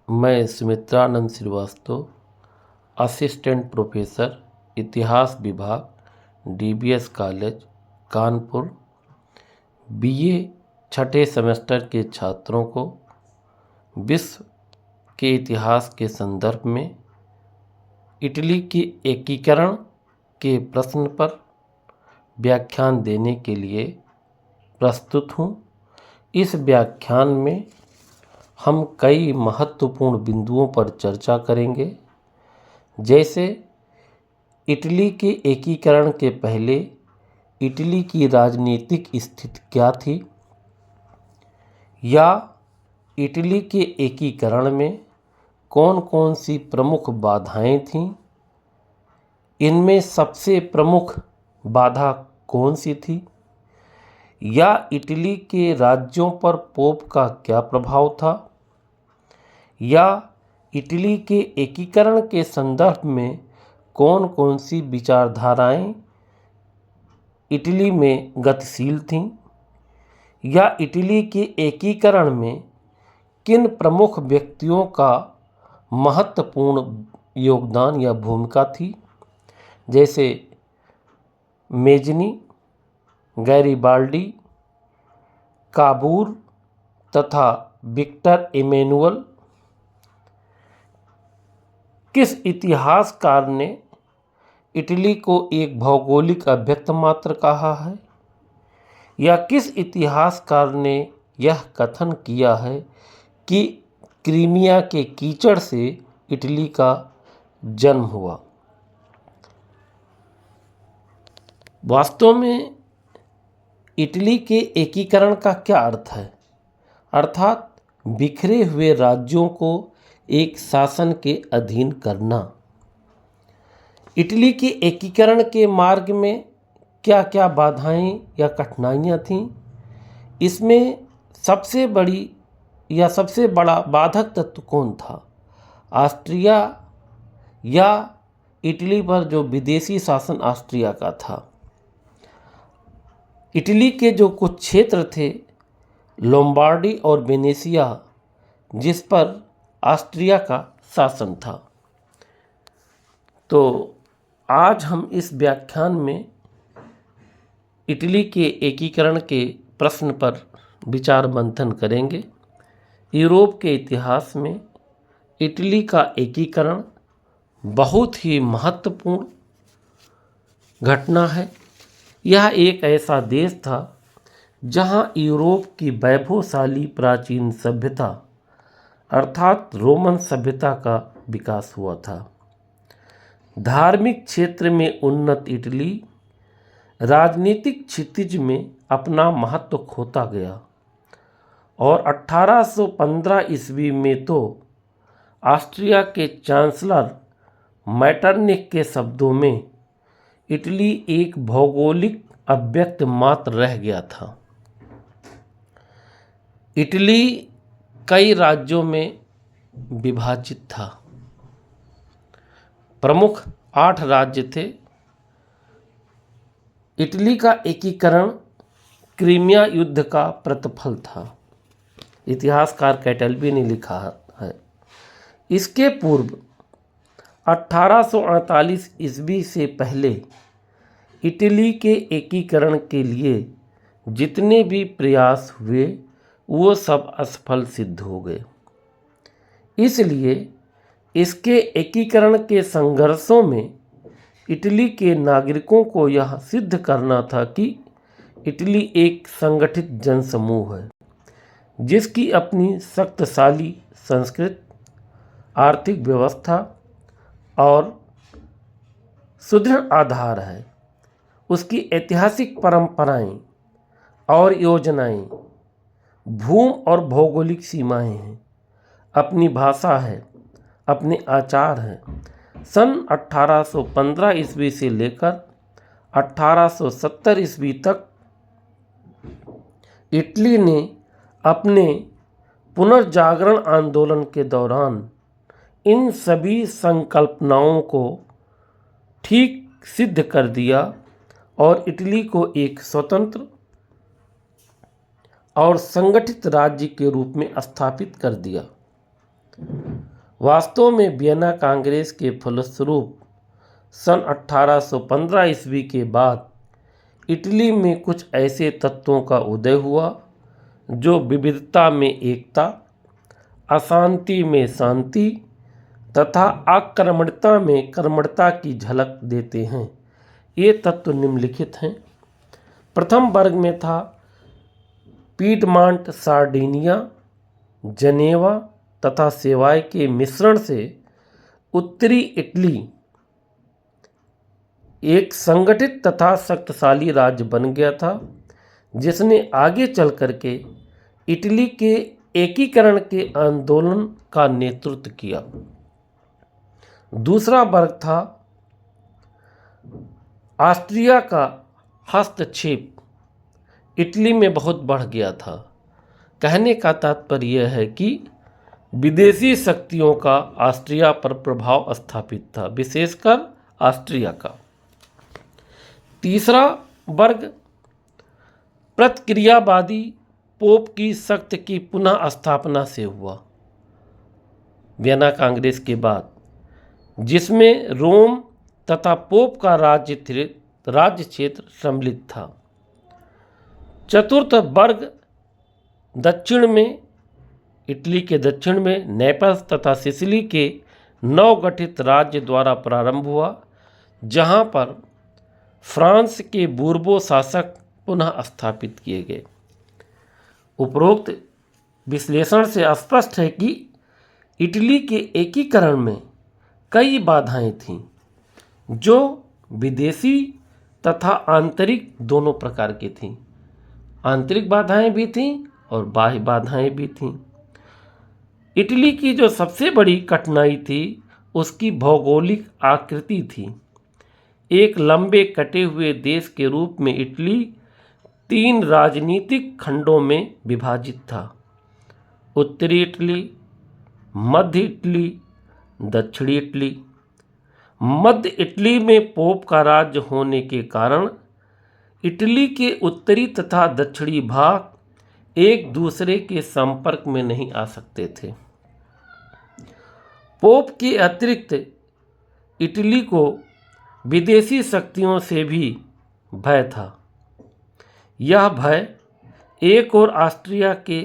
मैं Sumitranand Srivastava, assistant professor इतिहास विभाग, डीबीएस कॉलेज कानपुर, बीए छठे सेमेस्टर के छात्रों को विश्व के इतिहास के संदर्भ में इटली के एकीकरण के प्रश्न पर व्याख्यान देने के लिए प्रस्तुत हूँ। इस व्याख्यान में हम कई महत्वपूर्ण बिंदुओं पर चर्चा करेंगे, जैसे इटली के एकीकरण के पहले इटली की राजनीतिक स्थिति क्या थी, या इटली के एकीकरण में कौन कौन सी प्रमुख बाधाएं थीं, इनमें सबसे प्रमुख बाधा कौन सी थी, या इटली के राज्यों पर पोप का क्या प्रभाव था, या इटली के एकीकरण के संदर्भ में कौन कौन सी विचारधाराएं इटली में गतिशील थीं, या इटली के एकीकरण में किन प्रमुख व्यक्तियों का महत्वपूर्ण योगदान या भूमिका थी, जैसे मेजनी, गैरिबाल्डी, काबूर तथा विक्टर इमैनुअल। किस इतिहासकार ने इटली को एक भौगोलिक अव्यक्त मात्र कहा है, या किस इतिहासकार ने यह कथन किया है कि क्रीमिया के कीचड़ से इटली का जन्म हुआ। वास्तव में इटली के एकीकरण का क्या अर्थ है, अर्थात बिखरे हुए राज्यों को एक शासन के अधीन करना। इटली के एकीकरण के मार्ग में क्या क्या बाधाएं या कठिनाइयां थीं, इसमें सबसे बड़ी या सबसे बड़ा बाधक तत्व कौन था, ऑस्ट्रिया या इटली पर जो विदेशी शासन ऑस्ट्रिया का था। इटली के जो कुछ क्षेत्र थे, लोम्बार्डी और वेनेशिया, जिस पर ऑस्ट्रिया का शासन था। तो आज हम इस व्याख्यान में इटली के एकीकरण के प्रश्न पर विचार मंथन करेंगे। यूरोप के इतिहास में इटली का एकीकरण बहुत ही महत्वपूर्ण घटना है। यह एक ऐसा देश था जहां यूरोप की वैभवशाली प्राचीन सभ्यता अर्थात रोमन सभ्यता का विकास हुआ था। धार्मिक क्षेत्र में उन्नत इटली राजनीतिक क्षितिज में अपना महत्व खोता गया और 1815 ईस्वी में तो ऑस्ट्रिया के चांसलर मैटरनिख के शब्दों में इटली एक भौगोलिक अव्यक्त मात्र रह गया था। इटली कई राज्यों में विभाजित था। प्रमुख 8 राज्य थे। इटली का एकीकरण क्रीमिया युद्ध का प्रतिफल था, इतिहासकार कैटलबी ने लिखा है। इसके पूर्व 1848 ईस्वी से पहले इटली के एकीकरण के लिए जितने भी प्रयास हुए वो सब असफल सिद्ध हो गए। इसलिए इसके एकीकरण के संघर्षों में इटली के नागरिकों को यह सिद्ध करना था कि इटली एक संगठित जनसमूह है, जिसकी अपनी शक्तिशाली संस्कृति, आर्थिक व्यवस्था और सुदृढ़ आधार है। उसकी ऐतिहासिक परंपराएं और योजनाएं, भूमि और भौगोलिक सीमाएं हैं, अपनी भाषा है, अपने आचार हैं। सन 1815 ईस्वी से लेकर 1870 ईस्वी तक इटली ने अपने पुनर्जागरण आंदोलन के दौरान इन सभी संकल्पनाओं को ठीक सिद्ध कर दिया और इटली को एक स्वतंत्र और संगठित राज्य के रूप में स्थापित कर दिया। वास्तव में वियना कांग्रेस के फलस्वरूप सन 1815 ईस्वी के बाद इटली में कुछ ऐसे तत्वों का उदय हुआ जो विविधता में एकता, अशांति में शांति तथा आक्रमणता में कर्मठता की झलक देते हैं। ये तत्व निम्नलिखित हैं। प्रथम वर्ग में था पीडमांट, सार्डिनिया, जनेवा तथा सेवाय के मिश्रण से उत्तरी इटली एक संगठित तथा शक्तिशाली राज्य बन गया था, जिसने आगे चल करके इटली के एकीकरण के आंदोलन का नेतृत्व किया। दूसरा वर्ग था ऑस्ट्रिया का हस्तक्षेप इटली में बहुत बढ़ गया था। कहने का तात्पर्य यह है कि विदेशी शक्तियों का ऑस्ट्रिया पर प्रभाव स्थापित था, विशेषकर ऑस्ट्रिया का। तीसरा वर्ग प्रतिक्रियावादी पोप की शक्त की पुनः स्थापना से हुआ वियना कांग्रेस के बाद, जिसमें रोम तथा पोप का राज्य क्षेत्र सम्मिलित था। चतुर्थ वर्ग दक्षिण में, इटली के दक्षिण में नेपल्स तथा सिसिली के नवगठित राज्य द्वारा प्रारंभ हुआ, जहां पर फ्रांस के बूर्बो शासक पुनः स्थापित किए गए। उपरोक्त विश्लेषण से स्पष्ट है कि इटली के एकीकरण में कई बाधाएं थीं, जो विदेशी तथा आंतरिक दोनों प्रकार की थीं। आंतरिक बाधाएं भी थीं और बाह्य बाधाएं भी थीं। इटली की जो सबसे बड़ी कठिनाई थी उसकी भौगोलिक आकृति थी। एक लंबे कटे हुए देश के रूप में इटली 3 राजनीतिक खंडों में विभाजित था। उत्तरी इटली, मध्य इटली, दक्षिणी इटली। मध्य इटली में पोप का राज्य होने के कारण इटली के उत्तरी तथा दक्षिणी भाग एक दूसरे के संपर्क में नहीं आ सकते थे। पोप के अतिरिक्त इटली को विदेशी शक्तियों से भी भय था। यह भय एक और ऑस्ट्रिया के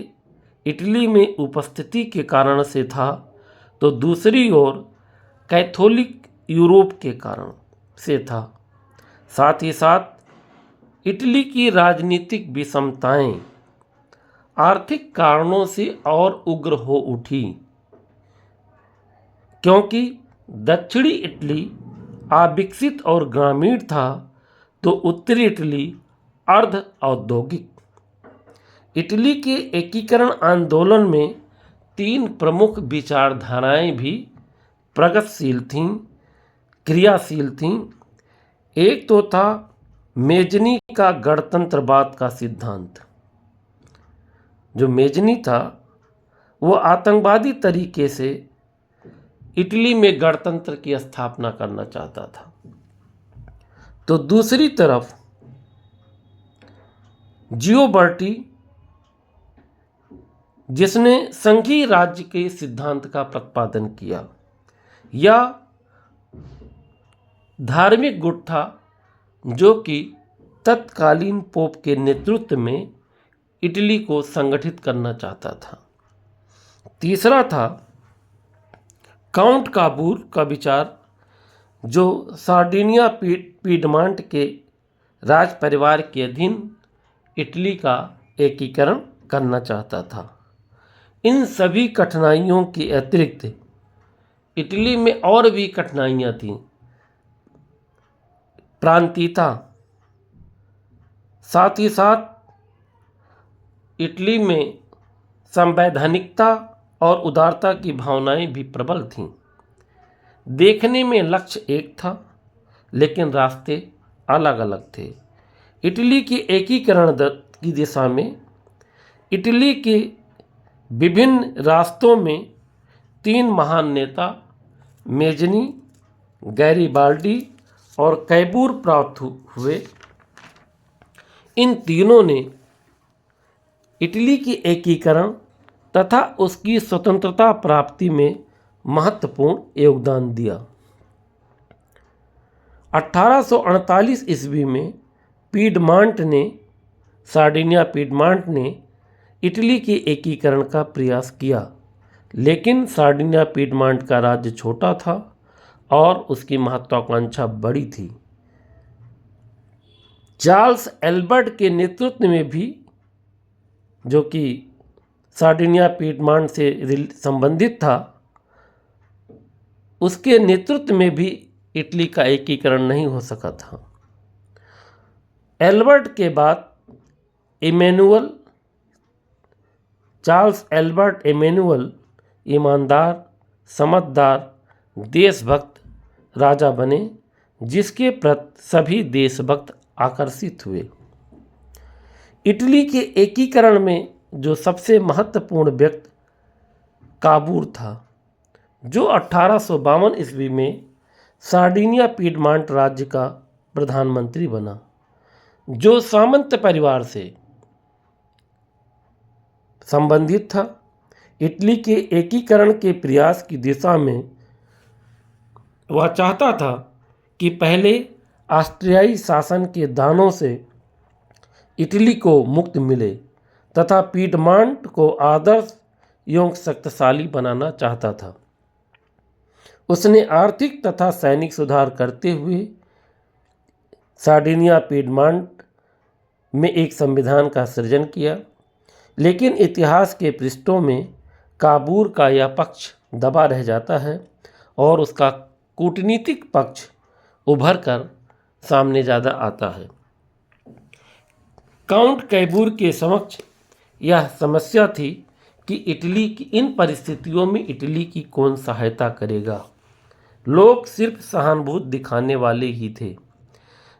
इटली में उपस्थिति के कारण से था, तो दूसरी ओर कैथोलिक यूरोप के कारण से था। साथ ही साथ इटली की राजनीतिक विषमताएं आर्थिक कारणों से और उग्र हो उठी, क्योंकि दक्षिणी इटली अविकसित और ग्रामीण था, तो उत्तरी इटली अर्ध औद्योगिक। इटली के एकीकरण आंदोलन में 3 प्रमुख विचारधाराएं भी प्रगतिशील थीं, क्रियाशील थीं। एक तो था मेजनी का गणतंत्रवाद का सिद्धांत। जो मेजनी था वो आतंकवादी तरीके से इटली में गणतंत्र की स्थापना करना चाहता था। तो दूसरी तरफ जियोबर्टी, जिसने संघीय राज्य के सिद्धांत का प्रतिपादन किया, यह धार्मिक गुट था जो कि तत्कालीन पोप के नेतृत्व में इटली को संगठित करना चाहता था। तीसरा था काउंट काबूर का विचार, जो सार्डिनिया पीडमांट के राज परिवार के अधीन इटली का एकीकरण करना चाहता था। इन सभी कठिनाइयों के अतिरिक्त इटली में और भी कठिनाइयाँ थीं। प्रांतीयता, साथ ही साथ इटली में संवैधानिकता और उदारता की भावनाएं भी प्रबल थीं। देखने में लक्ष्य एक था, लेकिन रास्ते अलग अलग थे। इटली के एकीकरण की दिशा में इटली के विभिन्न रास्तों में 3 महान नेता मेजनी, गैरिबाल्डी और कैबूर प्राप्त हुए। इन तीनों ने इटली की एकीकरण तथा उसकी स्वतंत्रता प्राप्ति में महत्वपूर्ण योगदान दिया। 1848 ईस्वी में सार्डिनिया पीडमांट ने इटली के एकीकरण का प्रयास किया, लेकिन सार्डिनिया पीडमांट का राज्य छोटा था और उसकी महत्वाकांक्षा बड़ी थी। चार्ल्स एल्बर्ट के नेतृत्व में भी, जो कि सार्डिनिया पीडमांट से संबंधित था, उसके नेतृत्व में भी इटली का एकीकरण नहीं हो सका था। एल्बर्ट के बाद चार्ल्स एल्बर्ट इमैनुअल ईमानदार, समझदार, देशभक्त राजा बने, जिसके प्रति सभी देशभक्त आकर्षित हुए। इटली के एकीकरण में जो सबसे महत्वपूर्ण व्यक्ति काबूर था, जो 1852 ईस्वी में सार्डिनिया पीडमांट राज्य का प्रधानमंत्री बना, जो सामंत परिवार से संबंधित था। इटली के एकीकरण के प्रयास की दिशा में वह चाहता था कि पहले ऑस्ट्रियाई शासन के दानों से इटली को मुक्ति मिले तथा पीडमांट को आदर्श एवं शक्तिशाली बनाना चाहता था। उसने आर्थिक तथा सैनिक सुधार करते हुए सार्डिनिया पीडमांट में एक संविधान का सृजन किया, लेकिन इतिहास के पृष्ठों में काबूर का यह पक्ष दबा रह जाता है और उसका कूटनीतिक पक्ष उभर कर सामने ज़्यादा आता है। काउंट कैबूर के समक्ष यह समस्या थी कि इटली की इन परिस्थितियों में इटली की कौन सहायता करेगा। लोग सिर्फ सहानुभूति दिखाने वाले ही थे,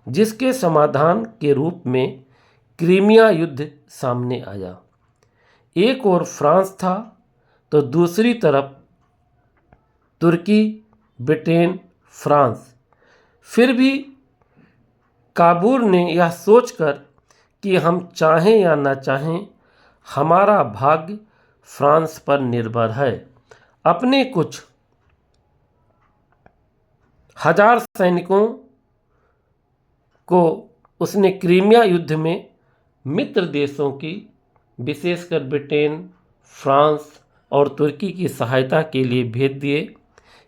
जिसके समाधान के रूप में क्रीमिया युद्ध सामने आया। एक ओर फ्रांस था तो दूसरी तरफ तुर्की, ब्रिटेन, फ्रांस। फिर भी काबूर ने यह सोचकर कि हम चाहें या ना चाहें, हमारा भाग्य फ्रांस पर निर्भर है, अपने कुछ हजार सैनिकों को उसने क्रीमिया युद्ध में मित्र देशों की, विशेषकर ब्रिटेन, फ्रांस और तुर्की की सहायता के लिए भेज दिए।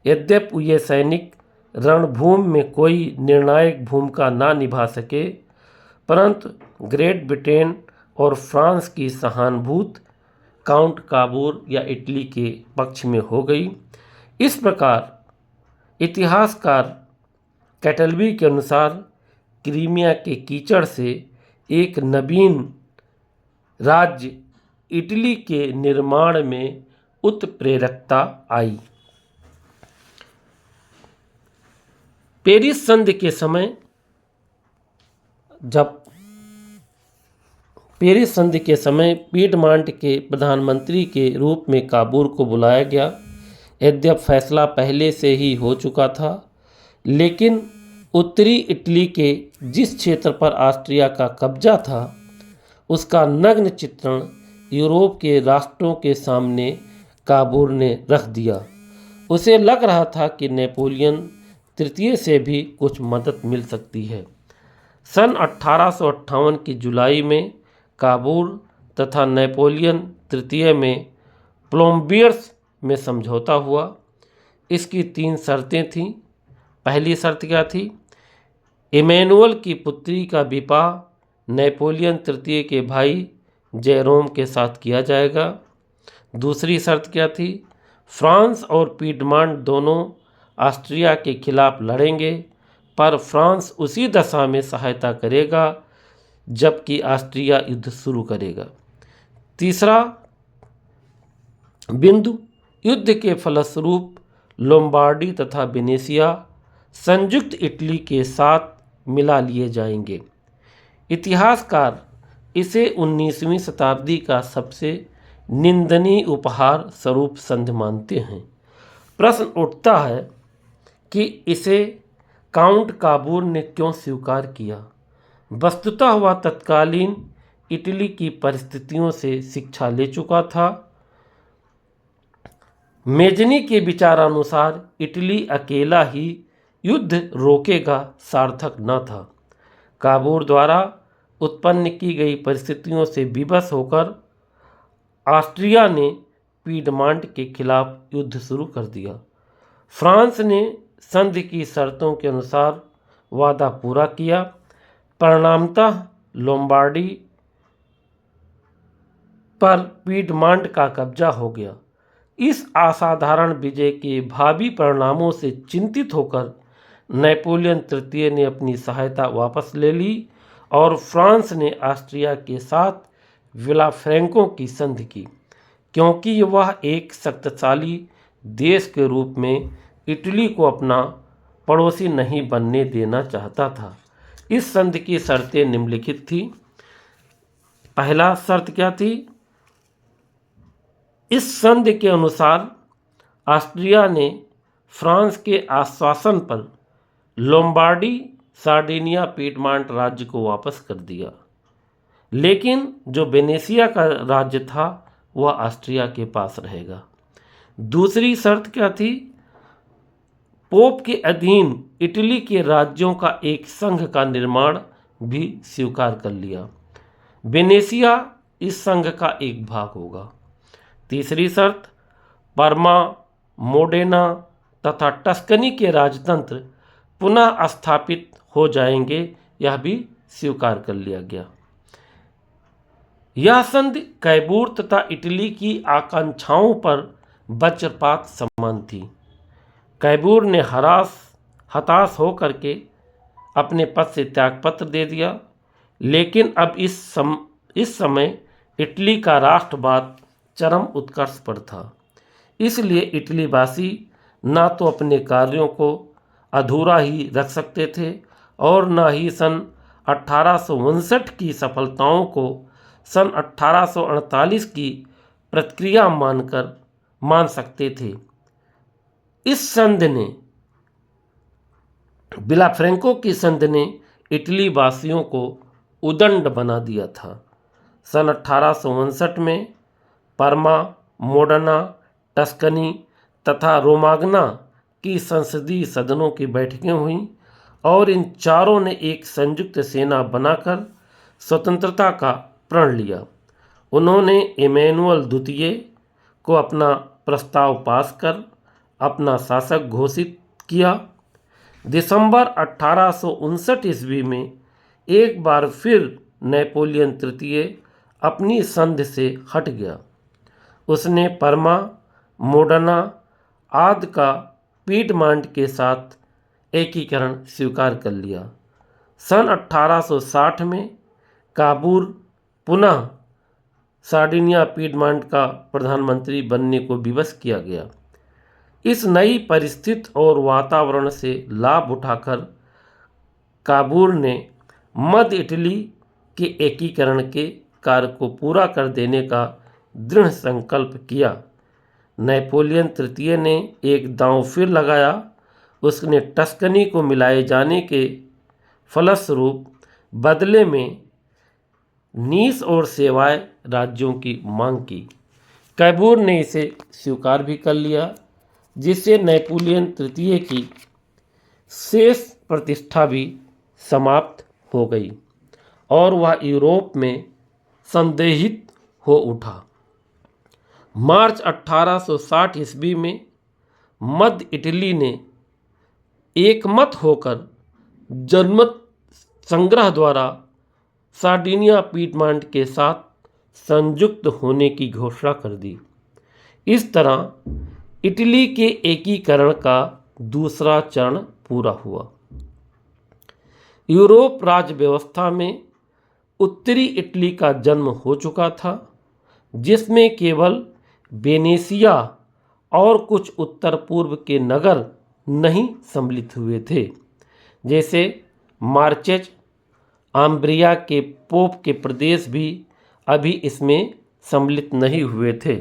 यद्यपि ये सैनिक रणभूमि में कोई निर्णायक भूमिका ना निभा सके, परंतु ग्रेट ब्रिटेन और फ्रांस की सहानुभूति काउंट काबूर या इटली के पक्ष में हो गई। इस प्रकार इतिहासकार कैटलबी के अनुसार क्रीमिया के कीचड़ से एक नवीन राज्य इटली के निर्माण में उत्प्रेरकता आई। पेरिस संधि के समय पीडमांट के प्रधानमंत्री के रूप में काबूर को बुलाया गया। यद्यपि फैसला पहले से ही हो चुका था, लेकिन उत्तरी इटली के जिस क्षेत्र पर ऑस्ट्रिया का कब्जा था, उसका नग्न चित्रण यूरोप के राष्ट्रों के सामने काबूर ने रख दिया। उसे लग रहा था कि नेपोलियन तृतीय से भी कुछ मदद मिल सकती है। सन 1858 की जुलाई में काबूर तथा नेपोलियन तृतीय में प्लोम्बियर्स में समझौता हुआ। इसकी 3 शर्तें थीं। पहली शर्त क्या थी? इमैनुअल की पुत्री का विवाह नेपोलियन तृतीय के भाई जेरोम के साथ किया जाएगा। दूसरी शर्त क्या थी? फ्रांस और पीडमांट दोनों ऑस्ट्रिया के खिलाफ लड़ेंगे, पर फ्रांस उसी दशा में सहायता करेगा जबकि ऑस्ट्रिया युद्ध शुरू करेगा। तीसरा बिंदु, युद्ध के फलस्वरूप लोम्बार्डी तथा वेनेशिया संयुक्त इटली के साथ मिला लिए जाएंगे। इतिहासकार इसे 19वीं शताब्दी का सबसे निंदनीय उपहार स्वरूप संधि मानते हैं। प्रश्न उठता है कि इसे काउंट काबूर ने क्यों स्वीकार किया। वस्तुतः वह तत्कालीन इटली की परिस्थितियों से शिक्षा ले चुका था। मेजनी के विचारानुसार इटली अकेला ही युद्ध रोकेगा सार्थक न था। काबूल द्वारा उत्पन्न की गई परिस्थितियों से विवश होकर ऑस्ट्रिया ने पीडमांट के खिलाफ युद्ध शुरू कर दिया। फ्रांस ने संधि की शर्तों के अनुसार वादा पूरा किया। परिणामतः लोम्बार्डी पर पीडमांट का कब्जा हो गया। इस असाधारण विजय के भावी परिणामों से चिंतित होकर नेपोलियन तृतीय ने अपनी सहायता वापस ले ली और फ्रांस ने ऑस्ट्रिया के साथ विलाफ्रैंको की संधि की, क्योंकि वह एक शक्तिशाली देश के रूप में इटली को अपना पड़ोसी नहीं बनने देना चाहता था। इस संधि की शर्तें निम्नलिखित थी। पहला शर्त क्या थी? इस संधि के अनुसार ऑस्ट्रिया ने फ्रांस के आश्वासन पर लोम्बार्डी सार्डिनिया पीडमांट राज्य को वापस कर दिया, लेकिन जो वेनेशिया का राज्य था वह ऑस्ट्रिया के पास रहेगा। दूसरी शर्त क्या थी? पोप के अधीन इटली के राज्यों का एक संघ का निर्माण भी स्वीकार कर लिया। वेनेशिया इस संघ का एक भाग होगा। तीसरी शर्त, पार्मा, मोडेना तथा टस्कनी के राजतंत्र पुनः स्थापित हो जाएंगे, यह भी स्वीकार कर लिया गया। यह संधि कैबूर तथा इटली की आकांक्षाओं पर वज्रपात समान थी। कैबूर ने हताश होकर के अपने पद से त्यागपत्र दे दिया, लेकिन अब इस समय इटली का राष्ट्रवाद चरम उत्कर्ष पर था। इसलिए इटलीवासी ना तो अपने कार्यों को अधूरा ही रख सकते थे और न ही सन 1859 की सफलताओं को सन 1848 की प्रतिक्रिया मान सकते थे। इस संधि ने विलाफ्रैंको की संधि ने इटली वासियों को उदंड बना दिया था। सन 1859 में पार्मा, मोडना, टस्कनी तथा रोमाग्ना की संसदीय सदनों की बैठकें हुईं और इन चारों ने एक संयुक्त सेना बनाकर स्वतंत्रता का प्रण लिया। उन्होंने इमैनुअल द्वितीय को अपना प्रस्ताव पास कर अपना शासक घोषित किया। दिसंबर 1859 ईस्वी में एक बार फिर नेपोलियन तृतीय अपनी संधि से हट गया। उसने पार्मा, मोडना आदि का पीडमांट के साथ एकीकरण स्वीकार कर लिया। सन 1860 में काबूल पुनः सार्डिनिया पीडमांट का प्रधानमंत्री बनने को विवश किया गया। इस नई परिस्थिति और वातावरण से लाभ उठाकर काबूल ने मध्य इटली के एकीकरण के कार्य को पूरा कर देने का दृढ़ संकल्प किया। नेपोलियन तृतीय ने एक दांव फिर लगाया। उसने टस्कनी को मिलाए जाने के फलस्वरूप बदले में नीस और सेवाय राज्यों की मांग की। कैबूर ने इसे स्वीकार भी कर लिया, जिससे नेपोलियन तृतीय की शेष प्रतिष्ठा भी समाप्त हो गई और वह यूरोप में संदेहित हो उठा। मार्च 1860 ईस्वी में मध्य इटली ने एकमत होकर जनमत संग्रह द्वारा सार्डिनिया पीडमांट के साथ संयुक्त होने की घोषणा कर दी। इस तरह इटली के एकीकरण का दूसरा चरण पूरा हुआ। यूरोप राज्य व्यवस्था में उत्तरी इटली का जन्म हो चुका था, जिसमें केवल वेनेशिया और कुछ उत्तर पूर्व के नगर नहीं सम्मिलित हुए थे, जैसे मार्चेज, आम्ब्रिया के पोप के प्रदेश भी अभी इसमें सम्मिलित नहीं हुए थे।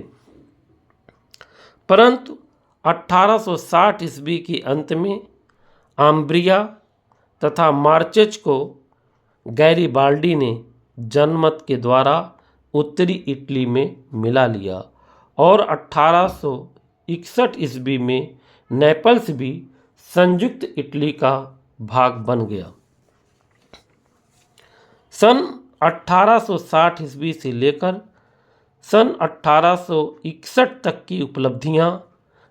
परंतु 1860 ईस्वी के अंत में आम्ब्रिया तथा मार्चेज को गैरिबाल्डी ने जनमत के द्वारा उत्तरी इटली में मिला लिया और 1800 1861 ईस्वी में नेपल्स भी संयुक्त इटली का भाग बन गया। सन 1860 ईस्वी से लेकर सन 1861 तक की उपलब्धियां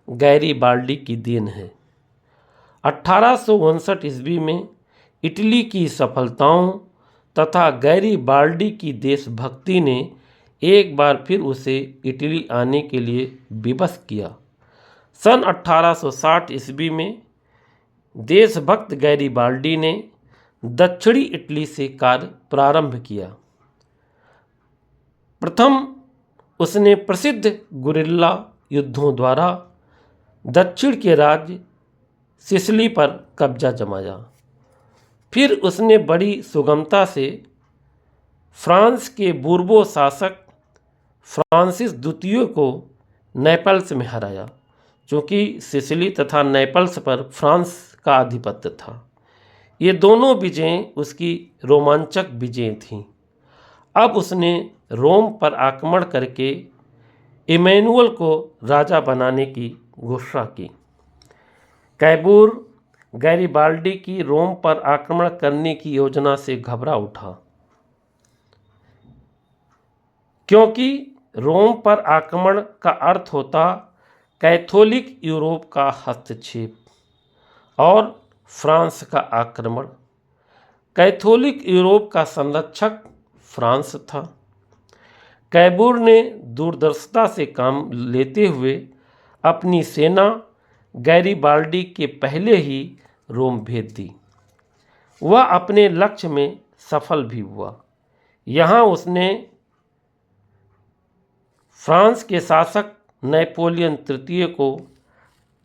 गैरीबाल्डी की देन है। 1859 ईस्वी में इटली की सफलताओं तथा गैरीबाल्डी की देशभक्ति ने एक बार फिर उसे इटली आने के लिए विवश किया। सन 1860 ईस्वी में देशभक्त गैरीबाल्डी ने दक्षिणी इटली से कार्य प्रारंभ किया। प्रथम उसने प्रसिद्ध गुरिल्ला युद्धों द्वारा दक्षिण के राज्य सिसिली पर कब्जा जमाया। फिर उसने बड़ी सुगमता से फ्रांस के बूर्बो शासक फ्रांसिस द्वितीय को नेपल्स में हराया, क्योंकि सिसिली तथा नेपल्स पर फ्रांस का आधिपत्य था। ये दोनों विजयें उसकी रोमांचक विजयें थीं। अब उसने रोम पर आक्रमण करके इमैनुअल को राजा बनाने की घोषणा की। कैबूर गैरीबाल्डी की रोम पर आक्रमण करने की योजना से घबरा उठा, क्योंकि रोम पर आक्रमण का अर्थ होता कैथोलिक यूरोप का हस्तक्षेप और फ्रांस का आक्रमण। कैथोलिक यूरोप का संरक्षक फ्रांस था। कैबूर ने दूरदर्शिता से काम लेते हुए अपनी सेना गैरीबाल्डी के पहले ही रोम भेज दी। वह अपने लक्ष्य में सफल भी हुआ। यहाँ उसने फ्रांस के शासक नेपोलियन तृतीय को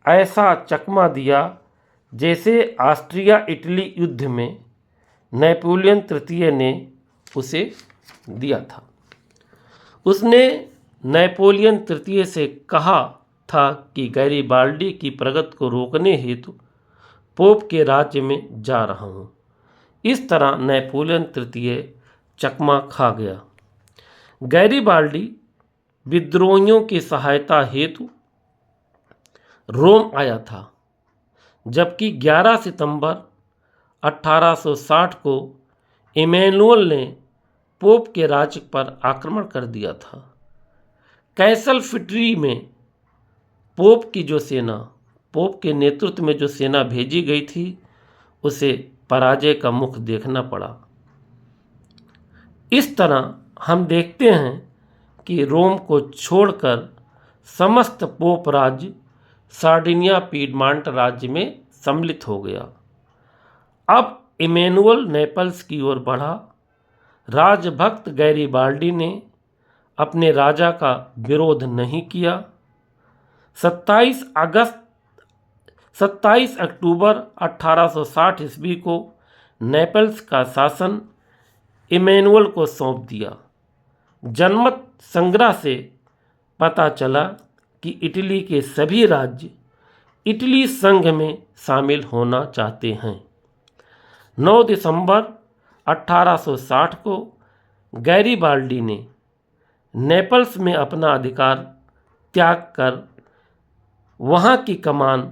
ऐसा चकमा दिया जैसे ऑस्ट्रिया इटली युद्ध में नेपोलियन तृतीय ने उसे दिया था। उसने नेपोलियन तृतीय से कहा था कि गैरीबाल्डी की प्रगति को रोकने हेतु पोप के राज्य में जा रहा हूँ। इस तरह नेपोलियन तृतीय चकमा खा गया। गैरीबाल्डी विद्रोहियों की सहायता हेतु रोम आया था, जबकि 11 सितंबर 1860 को इमैनुअल ने पोप के राज्य पर आक्रमण कर दिया था। कैसल फिट्री में पोप के नेतृत्व में जो सेना भेजी गई थी, उसे पराजय का मुख देखना पड़ा। इस तरह हम देखते हैं कि रोम को छोड़कर समस्त पोप राज्य सार्डिनिया पीडमांट राज्य में सम्मिलित हो गया। अब इमैनुअल नेपल्स की ओर बढ़ा। राजभक्त गैरीबाल्डी ने अपने राजा का विरोध नहीं किया। 27 अक्टूबर 1860 ईस्वी को नेपल्स का शासन इमैनुअल को सौंप दिया। जनमत संग्रह से पता चला कि इटली के सभी राज्य इटली संघ में शामिल होना चाहते हैं। 9 दिसंबर 1860 को गैरीबाल्डी ने नेपल्स में अपना अधिकार त्याग कर वहाँ की कमान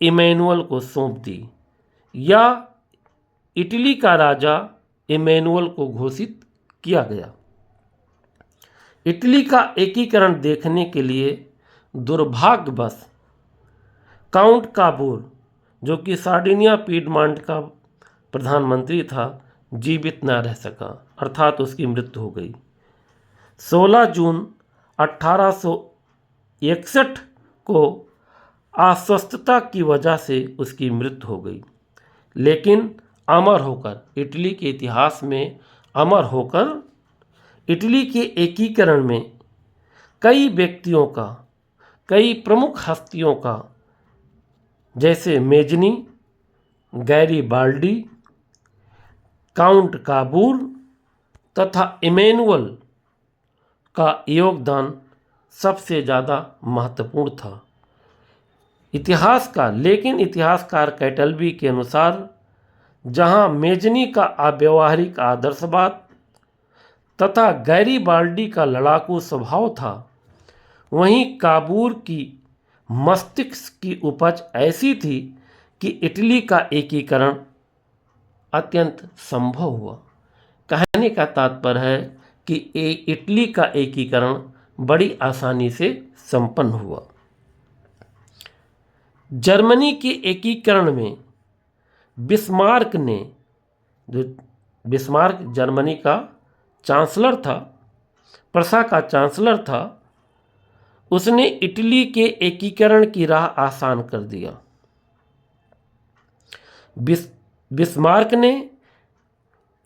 इमैनुअल को सौंप दी, या इटली का राजा इमैनुअल को घोषित किया गया। इटली का एकीकरण देखने के लिए दुर्भाग्यवश काउंट काबूर, जो कि सार्डिनिया पीडमांट का प्रधानमंत्री था, जीवित न रह सका, अर्थात उसकी मृत्यु हो गई। 16 जून 1861 को अस्वस्थता की वजह से उसकी मृत्यु हो गई, लेकिन अमर होकर इटली के इतिहास में अमर होकर इटली के एकीकरण में कई व्यक्तियों का, कई प्रमुख हस्तियों का, जैसे मेजनी, गैरीबाल्डी, काउंट काबूर तथा इमैनुअल का योगदान सबसे ज़्यादा महत्वपूर्ण था। लेकिन इतिहासकार कैटलबी के अनुसार जहां मेजनी का अव्यावहारिक आदर्शवाद तथा गैरीबाल्डी का लड़ाकू स्वभाव था, वहीं काबूर की मस्तिष्क की उपज ऐसी थी कि इटली का एकीकरण अत्यंत संभव हुआ। कहने का तात्पर्य है कि इटली का एकीकरण बड़ी आसानी से संपन्न हुआ। जर्मनी के एकीकरण में बिस्मार्क ने, जो बिस्मार्क जर्मनी का चांसलर था, प्रशा का चांसलर था, उसने इटली के एकीकरण की राह आसान कर दिया। बिस्मार्क ने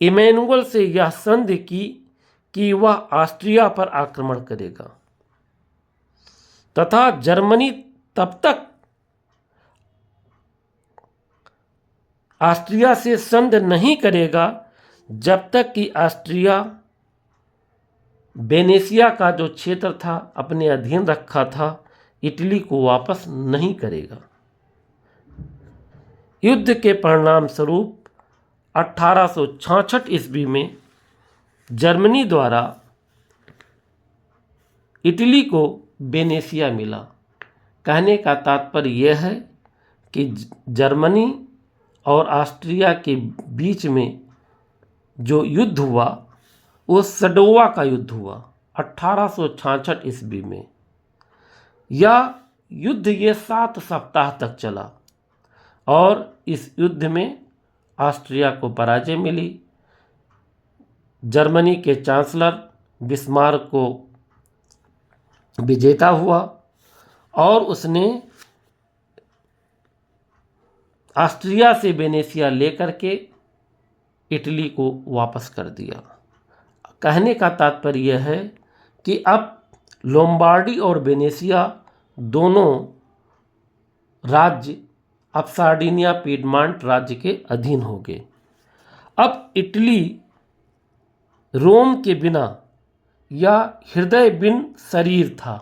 इमैनुअल से यह संधि की कि वह ऑस्ट्रिया पर आक्रमण करेगा तथा जर्मनी तब तक ऑस्ट्रिया से संधि नहीं करेगा जब तक कि ऑस्ट्रिया वेनेशिया का जो क्षेत्र था अपने अधीन रखा था इटली को वापस नहीं करेगा। युद्ध के परिणाम स्वरूप 1866 ईस्वी में जर्मनी द्वारा इटली को वेनेशिया मिला। कहने का तात्पर्य यह है कि जर्मनी और ऑस्ट्रिया के बीच में जो युद्ध हुआ वो सडोवा का युद्ध हुआ 1866 ईस्वी में। यह युद्ध 7 सप्ताह तक चला और इस युद्ध में ऑस्ट्रिया को पराजय मिली। जर्मनी के चांसलर बिस्मार्क को विजेता हुआ और उसने ऑस्ट्रिया से वेनेशिया लेकर के इटली को वापस कर दिया। कहने का तात्पर्य यह है कि अब लोम्बार्डी और वेनेशिया दोनों राज्य अब सार्डिनिया पीडमांट राज्य के अधीन हो गए। अब इटली रोम के बिना या हृदय बिन शरीर था।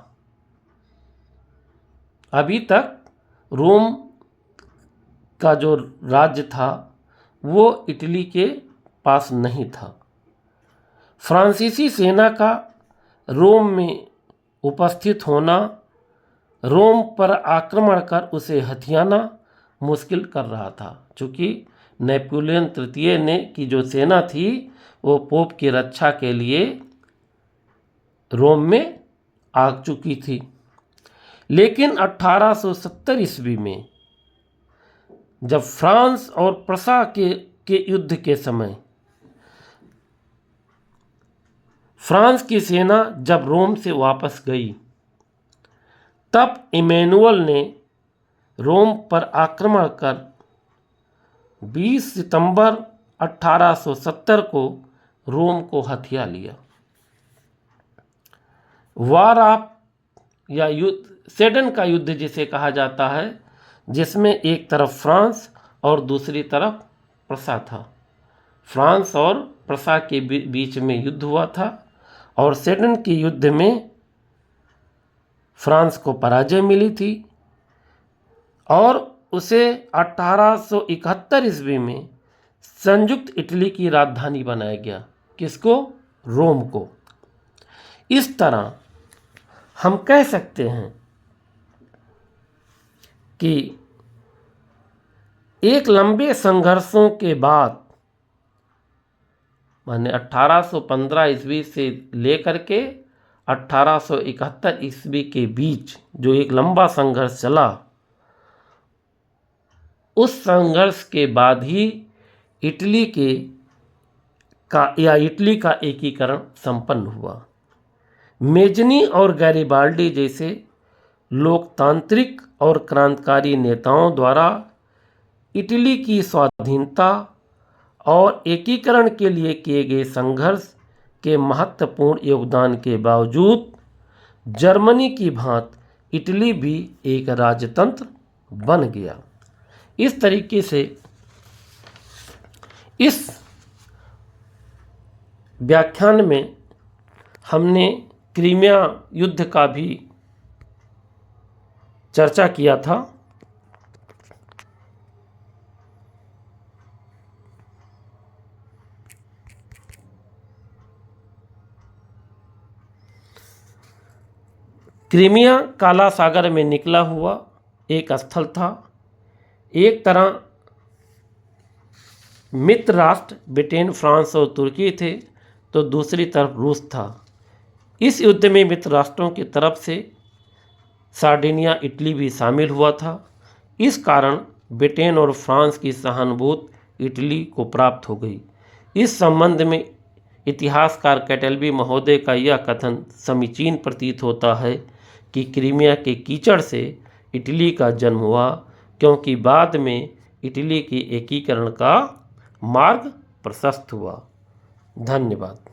अभी तक रोम का जो राज्य था वो इटली के पास नहीं था। फ्रांसीसी सेना का रोम में उपस्थित होना रोम पर आक्रमण कर उसे हथियाना मुश्किल कर रहा था, क्योंकि नेपोलियन तृतीय ने की जो सेना थी वो पोप की रक्षा के लिए रोम में आ चुकी थी। लेकिन 1870 ईस्वी में जब फ्रांस और प्रशा के युद्ध के समय फ्रांस की सेना जब रोम से वापस गई तब इमैनुअल ने रोम पर आक्रमण कर 20 सितंबर 1870 को रोम को हथिया लिया। वार ऑफ या युद्ध, सेडन का युद्ध जिसे कहा जाता है, जिसमें एक तरफ फ्रांस और दूसरी तरफ प्रशा था। फ्रांस और प्रशा के बीच में युद्ध हुआ था और सेडन के युद्ध में फ्रांस को पराजय मिली थी और उसे 1871 ईस्वी में संयुक्त इटली की राजधानी बनाया गया। किसको? रोम को। इस तरह हम कह सकते हैं कि एक लंबे संघर्षों के बाद माने 1815 ईस्वी से लेकर के 1871 ईस्वी के बीच जो एक लंबा संघर्ष चला, उस संघर्ष के बाद ही इटली का एकीकरण संपन्न हुआ। मेजनी और गैरिबाल्डी जैसे लोकतांत्रिक और क्रांतिकारी नेताओं द्वारा इटली की स्वाधीनता और एकीकरण के लिए किए गए संघर्ष के महत्वपूर्ण योगदान के बावजूद जर्मनी की भांति इटली भी एक राजतंत्र बन गया। इस तरीके से इस व्याख्यान में हमने क्रीमिया युद्ध का भी चर्चा किया था। क्रीमिया काला सागर में निकला हुआ एक स्थल था। एक तरह मित्र राष्ट्र ब्रिटेन, फ्रांस और तुर्की थे, तो दूसरी तरफ रूस था। इस युद्ध में मित्र राष्ट्रों की तरफ से सार्डिनिया, इटली भी शामिल हुआ था। इस कारण ब्रिटेन और फ्रांस की सहानुभूति इटली को प्राप्त हो गई। इस संबंध में इतिहासकार कैटलबी महोदय का यह कथन समीचीन प्रतीत होता है कि क्रीमिया के कीचड़ से इटली का जन्म हुआ, क्योंकि बाद में इटली के एकीकरण का मार्ग प्रशस्त हुआ। धन्यवाद।